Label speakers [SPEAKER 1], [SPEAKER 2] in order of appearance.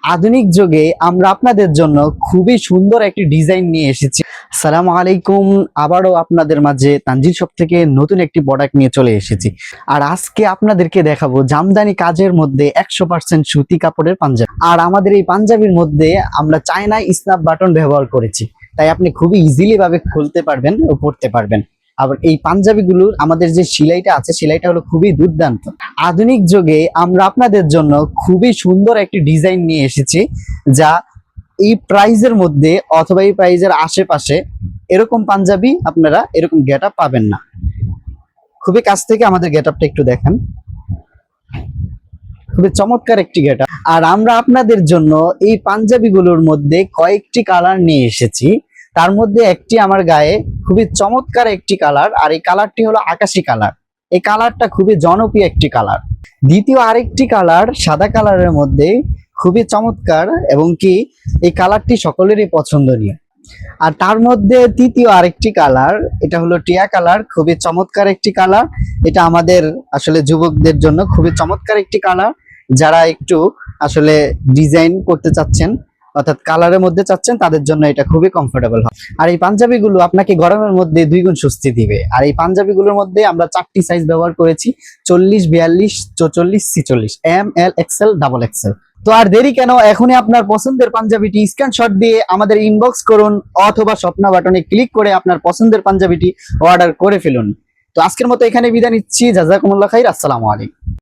[SPEAKER 1] আধুনিক যুগে আমরা আপনাদের জন্য খুবই সুন্দর একটি ডিজাইন নিয়ে এসেছি। আসসালামু আলাইকুম, আবারও আপনাদের মাঝে তানজিল শপ থেকে নতুন একটি প্রোডাক্ট নিয়ে চলে এসেছি। আর আজকে আপনাদেরকে দেখাবো জামদানি কাজের মধ্যে 100% সুতি কাপড়ের পাঞ্জাবি। আর আমাদের এই পাঞ্জাবির মধ্যে আমরা চায়না স্ন্যাপ বাটন ব্যবহার করেছি, তাই আপনি খুবই ইজিলি ভাবে খুলতে পারবেন ও পড়তে পারবেন। আবার এই পাঞ্জাবিগুলোর আমাদের যে সেলাইটা আছে, সেলাইটা হলো খুবই দুর্দান্ত। আধুনিক যুগে আমরা আপনাদের জন্য খুবই সুন্দর একটি ডিজাইন নিয়ে এসেছি, যা এই প্রাইজের মধ্যে অথবা এই প্রাইজের আশেপাশে এরকম পাঞ্জাবি আপনারা এরকম গেট আপ পাবেন না। খুবই কাছ থেকে আমাদের গেট আপটা একটু দেখেন, খুবই চমৎকার একটি গেট আপ। আর আমরা আপনাদের জন্য এই পাঞ্জাবিগুলোর মধ্যে কয়েকটি কালার নিয়ে এসেছি। তার মধ্যে একটি আমার গায়ে খুবই চমৎকার একটি কালার, আর এই কালারটি হলো আকাশি কালার। এই কালারটা খুবই জনপ্রিয় একটি কালার। দ্বিতীয় আরেকটি কালার সাদা কালারের মধ্যে খুবই চমৎকার, এবং কি এই কালারটি সকলেরই পছন্দনীয়। আর তার মধ্যে তৃতীয় আরেকটি কালার, এটা হলো টিয়া কালার, খুবই চমৎকার একটি কালার। এটা আমাদের আসলে যুবকদের জন্য খুবই চমৎকার একটি কালার, যারা একটু আসলে ডিজাইন করতে চাচ্ছেন অর্থাৎ কালারের মধ্যে চাচ্ছেন, তাদের জন্য এটা খুবই কমফোর্টেবল হয়। আর এই পাঞ্জাবিগুলো আপনাকে গরমের মধ্যে 2 গুণ স্বস্তি দিবে। আর এই পাঞ্জাবিগুলোর মধ্যে আমরা 4টি সাইজ ব্যবহার করেছি: 40, 42, 44, 46, এম, এল, এক্সেল, ডাবল এক্সেল। তো আর দেরি কেন, এখনই আপনার পছন্দের পাঞ্জাবিটি স্ক্রিনশট দিয়ে আমাদের ইনবক্স করুন, অথবা স্বপ্ন বাটনে ক্লিক করে আপনার পছন্দের পাঞ্জাবিটি অর্ডার করে ফেলুন। তো আজকের মতো এখানে বিদায় নিচ্ছি। জাযাকুমুল্লাহ খাইর। আসসালামু আলাইকুম।